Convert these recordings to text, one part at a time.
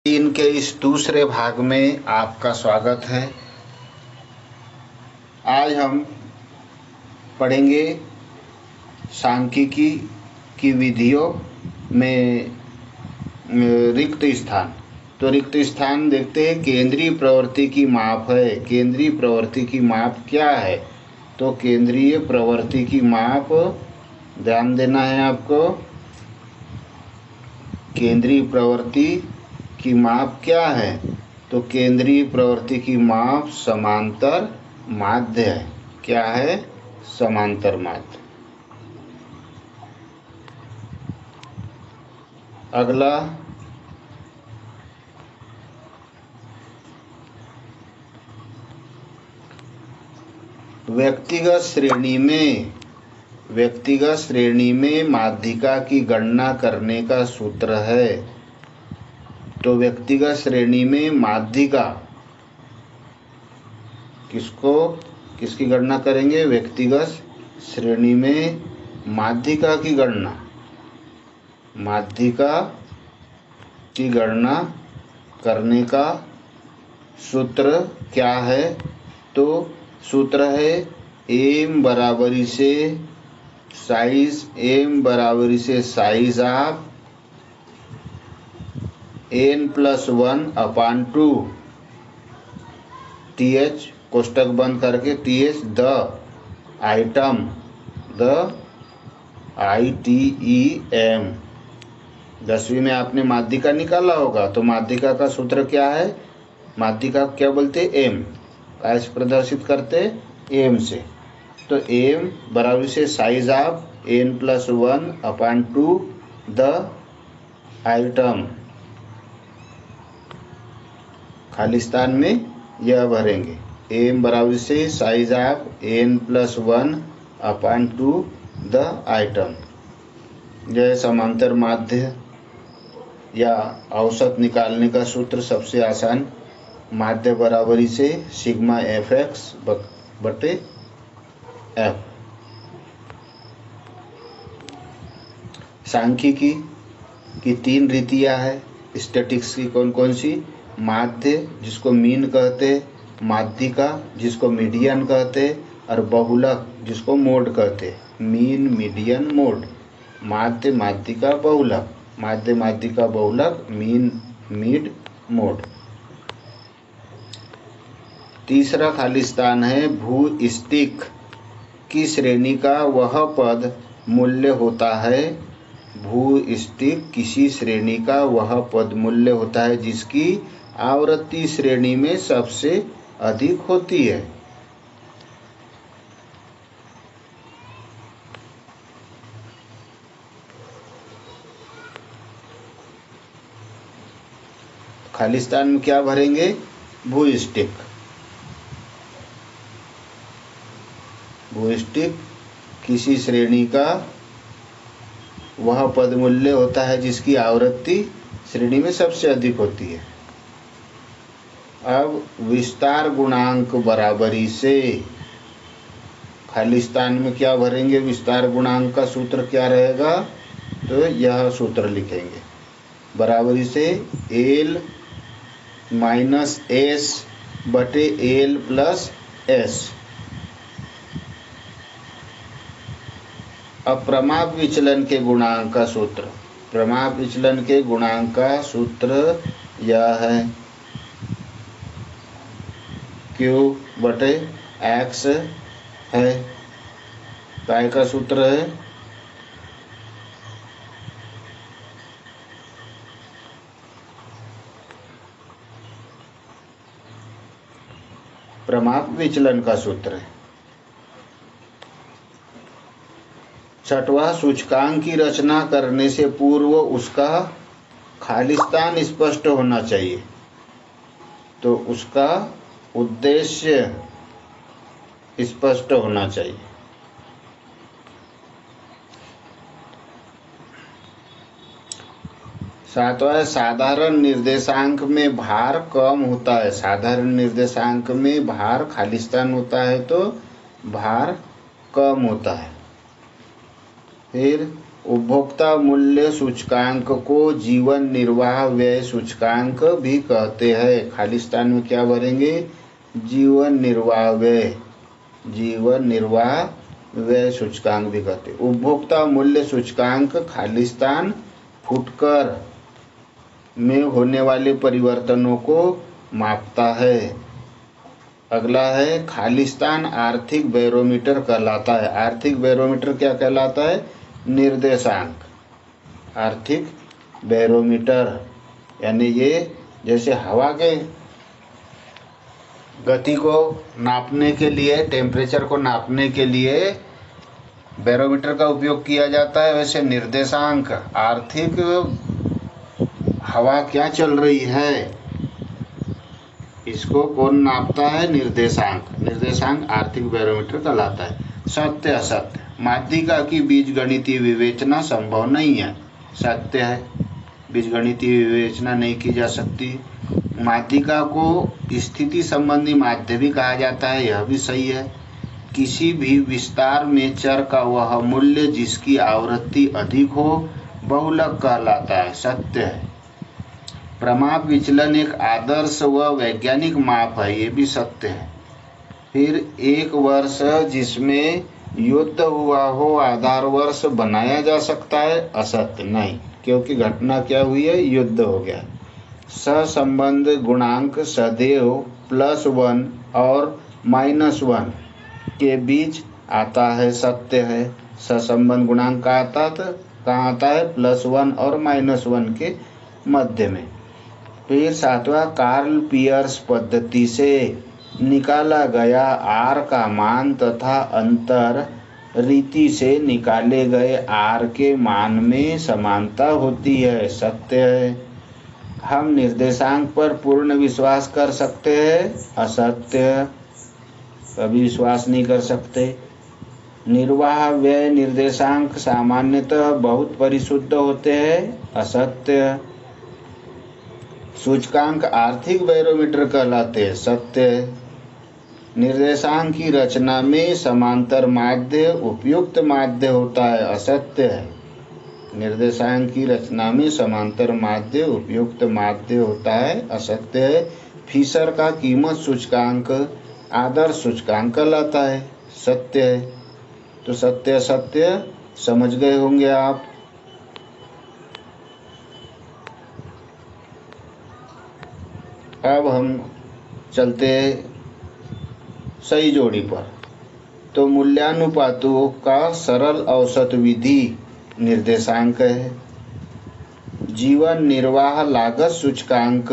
3 के इस दूसरे भाग में आपका स्वागत है। आज हम पढ़ेंगे सांख्यिकी की विधियों में रिक्त स्थान। तो रिक्त स्थान देखते हैं। केंद्रीय प्रवृत्ति की माप है। केंद्रीय प्रवृत्ति की माप क्या है? तो केंद्रीय प्रवृत्ति की माप ध्यान देना है आपको। केंद्रीय प्रवृत्ति की माप क्या है? तो केंद्रीय प्रवृत्ति की माप समांतर माध्य है। क्या है? समांतर माध्य। अगला व्यक्तिगत श्रेणी में माध्यिका की गणना करने का सूत्र है। तो व्यक्तिगत श्रेणी में माध्यिका किसकी गणना करेंगे? व्यक्तिगत श्रेणी में माध्यिका की गणना करने का सूत्र क्या है? तो सूत्र है m बराबरी से साइज ऑफ n+1/2 th कोष्टक बंद करके th द आइटम ITEM। 10वीं में आपने माध्यिका निकाला होगा। तो माध्यिका का सूत्र क्या है? माध्यिका क्या बोलते? m। कैसे प्रदर्शित करते? m से। तो m बराबर से size of n+1/2 the item. Khalistan में यह भरेंगे। m बराबर से size of n+1/2 the item. यह समांतर माध्य या औसत निकालने का सूत्र सबसे आसान। माध्य बराबरी से सिग्मा fx बटे f। सांख्यिकी की 3 रीतियां है। स्टैटिक्स की कौन कौन सी? माध्य जिसको मीन कहते, माध्यिका जिसको मीडियन कहते, और बहुलक जिसको मोड कहते। Mean, median, mode. माध्य, माध्यिका, बहुलक। माध्य, माध्यिका, बहुलक, मीन, मीड, मोड। तीसरा खालिस्तान है भू-स्टिक की श्रेणी का वह पद मूल्य होता है। भू-स्टिक किसी श्रेणी का वह पद मूल्य होता है जिसकी आवृत्ति श्रेणी में सबसे अधिक होती है। खालिस्तान में क्या भरेंगे? भू-स्टिक। भू-स्टिक किसी श्रेणी का वह पद मूल्य होता है जिसकी आवृत्ति श्रेणी में सबसे अधिक होती है। अब विस्तार गुणांक बराबरी से खालिस्तान में क्या भरेंगे? विस्तार गुणांक का सूत्र क्या रहेगा? तो यह सूत्र लिखेंगे। बराबरी से L - S बटे L + S। अब प्रमाप विचलन के गुणांक का सूत्र। प्रमाप विचलन के गुणांक का सूत्र यह है Q बटे X है। काय का सूत्र है? प्रमाप विचलन का सूत्र है। छठवां, सूचकांक की रचना करने से पूर्व उसका खालिस्तान स्पष्ट होना चाहिए। तो उसका उद्देश्य स्पष्ट होना चाहिए। सातवां, साधारण निर्देशांक में भार कम होता है। साधारण निर्देशांक में भार खालिस्तान होता है तो भार कम होता है। फिर उपभोक्ता मूल्य सूचकांक को जीवन निर्वाह व्यय सूचकांक भी कहते हैं। खालिस्तान में क्या भरेंगे? जीवन निर्वाह व्यय, जीवन निर्वाह व्यय सूचकांक भी कहते हैं। उपभोक्ता मूल्य सूचकांक खालिस्तान फुटकर में होने वाले परिवर्तनों को मापता है। अगला है खालिस्तान आर्थिक बैरोमीटर कहलाता है। आर्थिक बैरोमीटर क्या कहलाता है? निर्देशांक। आर्थिक बैरोमीटर यानी ये जैसे हवा के गति को नापने के लिए, टेम्परेचर को नापने के लिए बैरोमीटर का उपयोग किया जाता है, वैसे निर्देशांक आर्थिक हवा क्या चल रही है इसको कौन नापता है? निर्देशांक। निर्देशांक आर्थिक बैरोमीटर कहलाता है। सत्य असत्य, माध्यिका की बीजगणितीय विवेचना संभव नहीं है। सत्य है, बीजगणितीय विवेचना नहीं की जा सकती। माध्यिका को स्थिति संबंधी माध्य भी कहा जाता है, यह भी सही है। किसी भी विस्तार में चर का वह मूल्य जिसकी आवृत्ति अधिक हो बहुलक कहलाता है। सत्य है। प्रमाप विचलन एक आदर्श व वैज्ञानिक माप है, ये भी सत्य है। फिर एक वर्ष जिसमें युद्ध हुआ हो आधार वर्ष बनाया जा सकता है? असत्य। नहीं, क्योंकि घटना क्या हुई है? युद्ध हो गया। सहसंबंध गुणांक सदैव +1 और -1 के बीच आता है। सत्य है। सहसंबंध गुणांक कहाँ आता है? +1 और -1 के मध्य में। फिर सातवां, कार्ल पियर्स पद्धति से निकाला गया R का मान तथा अंतर रीति से निकाले गए R के मान में समानता होती है। सत्य है। हम निर्देशांक पर पूर्ण विश्वास कर सकते हैं? असत्य, कभी विश्वास नहीं कर सकते। निर्वाह व्यय निर्देशांक सामान्यतः बहुत परिशुद्ध होते हैं। असत्य। सूचकांक आर्थिक बैरोमीटर कहलाते हैं। सत्य है। निर्देशांक की रचना में समांतर माध्य उपयुक्त माध्य होता है। असत्य है। निर्देशांक की रचना में समांतर माध्य उपयुक्त माध्य होता है। असत्य है। फिशर का कीमत सूचकांक आदर्श सूचकांक कहलाता है। सत्य है। तो सत्य असत्य समझ गए होंगे आप। अब हम चलते सही जोड़ी पर। तो मूल्यानुपातों का सरल औसत विधि निर्देशांक है। जीवन निर्वाह लागत सूचकांक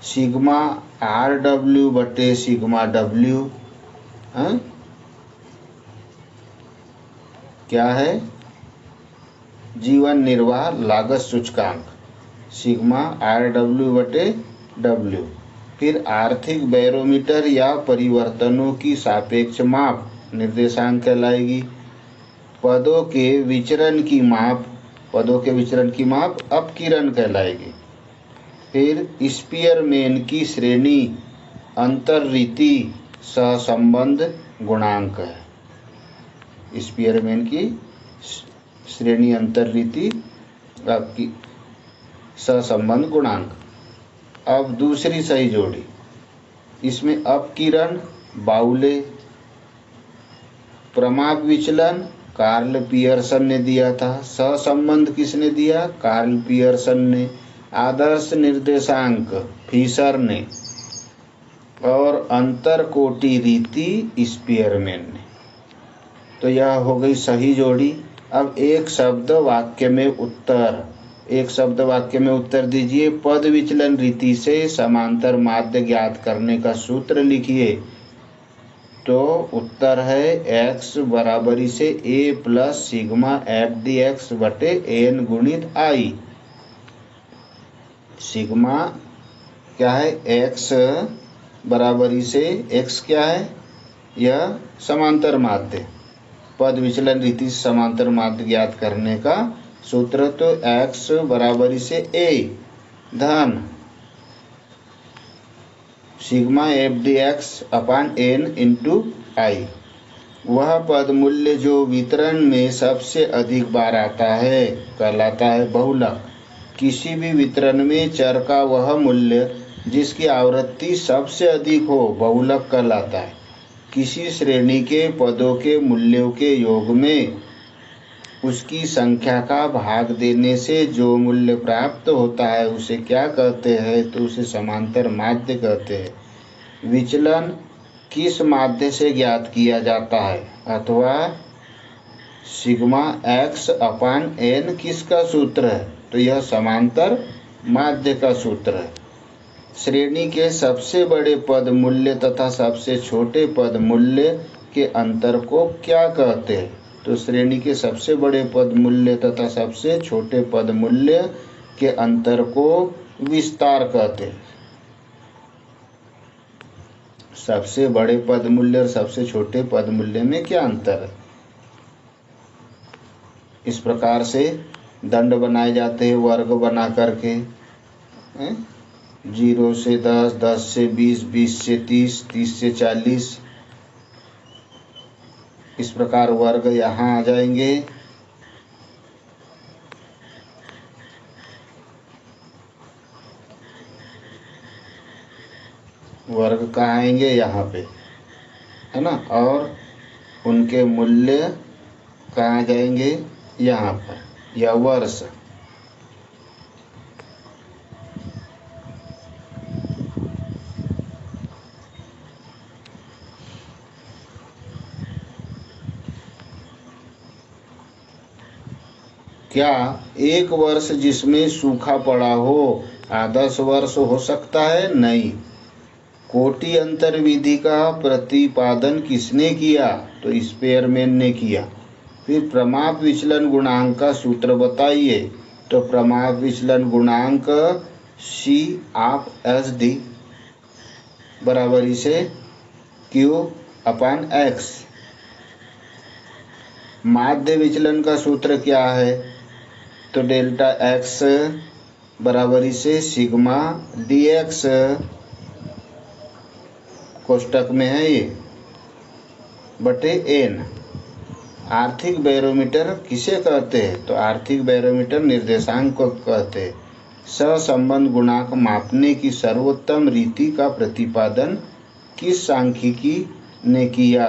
सिग्मा RW बटे सिग्मा W क्या है? जीवन निर्वाह लागत सूचकांक सिग्मा RW बटे W। फिर आर्थिक बैरोमीटर या परिवर्तनों की सापेक्ष माप निर्देशांक कहलाएगी। पदों के विचरण की माप अपकिरण कहलाएगी। फिर स्पीयरमैन की श्रेणी अंतर्रीति सहसंबंध गुणांक है। स्पीयरमैन की श्रेणी अंतर्रीति आपकी सहसंबंध गुणांक। अब दूसरी सही जोड़ी, इसमें अपकिरण बाउले, प्रमाप विचलन कार्ल पियर्सन ने दिया था। सहसंबंध किसने दिया? कार्ल पियर्सन ने। आदर्श निर्देशांक फिशर ने और अंतर कोटि रीति स्पीयरमैन ने। तो यह हो गई सही जोड़ी। अब एक शब्द वाक्य में उत्तर दीजिए। पद विचलन रीति से समांतर माध्य ज्ञात करने का सूत्र लिखिए। तो उत्तर है x बराबरी से a प्लस सिग्मा FDX बटे n गुणित I। सिग्मा क्या है? x बराबरी से x क्या है? यह समांतर माध्य। पद विचलन रीति से समांतर माध्य ज्ञात करने का सूत्र, तो x बराबरी से a धन sigma FDX upon n into I। वह पद मूल्य जो वितरण में सबसे अधिक बार आता है कहलाता है बहुलक। किसी भी वितरण में चर का वह मूल्य जिसकी आवृत्ति सबसे अधिक हो बहुलक कहलाता है। किसी श्रेणी के पदों के मूल्यों के योग में उसकी संख्या का भाग देने से जो मूल्य प्राप्त होता है उसे क्या कहते हैं? तो उसे समांतर माध्य कहते हैं। विचलन किस माध्य से ज्ञात किया जाता है? अथवा सिग्मा x अपान n किसका सूत्र है? तो यह समांतर माध्य का सूत्र है। श्रेणी के सबसे बड़े पद मूल्य तथा सबसे छोटे पद मूल्य के अंतर को क्या कहते हैं? तो श्रेणी के सबसे बड़े पद मूल्य तथा सबसे छोटे पद मूल्य के अंतर को विस्तार कहते हैं। सबसे बड़े पद मूल्य और सबसे छोटे पद मूल्य में क्या अंतर है? इस प्रकार से दंड बनाए जाते हैं वर्ग बना करके 0 से 10, 10 से 20, 20 से 30, 30 से 40। इस प्रकार वर्ग यहाँ आ जाएंगे। वर्ग कहाँ आएंगे? यहाँ पे, है ना। और उनके मूल्य कहाँ जाएंगे? यहाँ पर, या वर्ष। क्या एक वर्ष जिसमें सूखा पड़ा हो आदर्श वर्ष हो सकता है? नहीं। कोटि अंतर विधि का प्रतिपादन किसने किया? तो स्पेयरमैन ने किया। फिर प्रमाप विचलन गुणांक का सूत्र बताइए। तो प्रमाप विचलन गुणांक C ऑफ SD बराबर इसे Q अपान X। माध्य विचलन का सूत्र क्या है? तो डेल्टा x बराबर इसे सिग्मा dx, कोष्टक में है ये, बटे n। आर्थिक बैरोमीटर किसे कहते हैं? तो आर्थिक बैरोमीटर निर्देशांक को कहते हैं। सहसंबंध गुणांक मापने की सर्वोत्तम रीति का प्रतिपादन किस सांख्यिकी ने किया?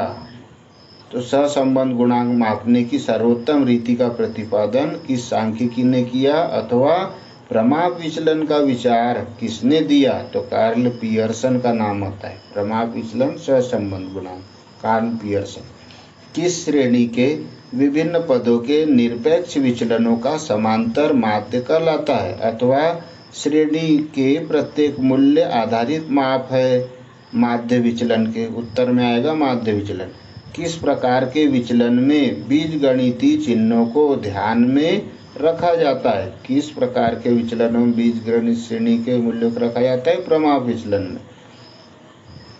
तो सहसंबंध गुणांक मापने की सर्वोत्तम रीति का प्रतिपादन किस सांख्यिकी ने किया? अथवा प्रमाप विचलन का विचार किसने दिया? तो कार्ल पियर्सन का नाम होता है। प्रमाप विचलन सहसंबंध गुणांक, कार्ल पियर्सन। किस श्रेणी के विभिन्न पदों के निरपेक्ष विचलनों का समांतर माध्य कहलाता है? अथवा श्रेणी के प्रत्येक मूल्य आधारित माप है माध्य विचलन के। उत्तर में आएगा माध्य विचलन। किस प्रकार के विचलन में बीजगणितीय चिन्हों को ध्यान में रखा जाता है? किस प्रकार के विचलनों में बीजगणित श्रेणी के मूल्यों को रखा जाता है? प्रमाप विचलन में।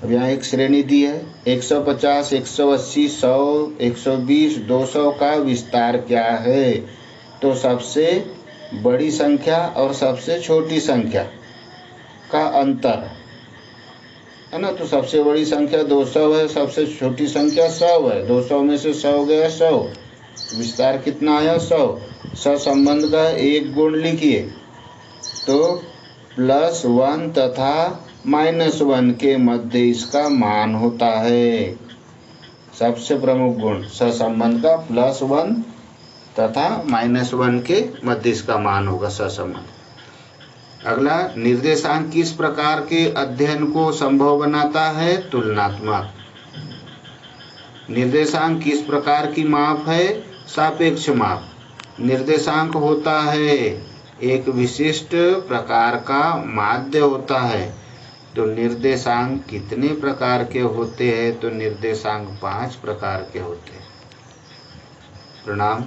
अब यहाँ एक श्रेणी दी है 150, 180, 100, 120, 200 का विस्तार क्या है? तो सबसे बड़ी संख्या और सबसे छोटी संख्या का अंतर है ना। तो सबसे बड़ी संख्या 200 है, सबसे छोटी संख्या 100 है। 200 में से 100 गया 100, विस्तार कितना आया? 100। सहसंबंध का एक गुण लिखिए। तो +1 तथा -1 के मध्य इसका मान होता है। सबसे प्रमुख गुण सहसंबंध का +1 तथा -1 के मध्य इसका मान होगा सहसंबंध। अगला, निर्देशांक किस प्रकार के अध्ययन को संभव बनाता है? तुलनात्मक। निर्देशांक किस प्रकार की माप है? सापेक्ष माप। निर्देशांक होता है एक विशिष्ट प्रकार का माध्य होता है। तो निर्देशांक कितने प्रकार के होते हैं? तो निर्देशांक 5 प्रकार के होते हैं। प्रणाम।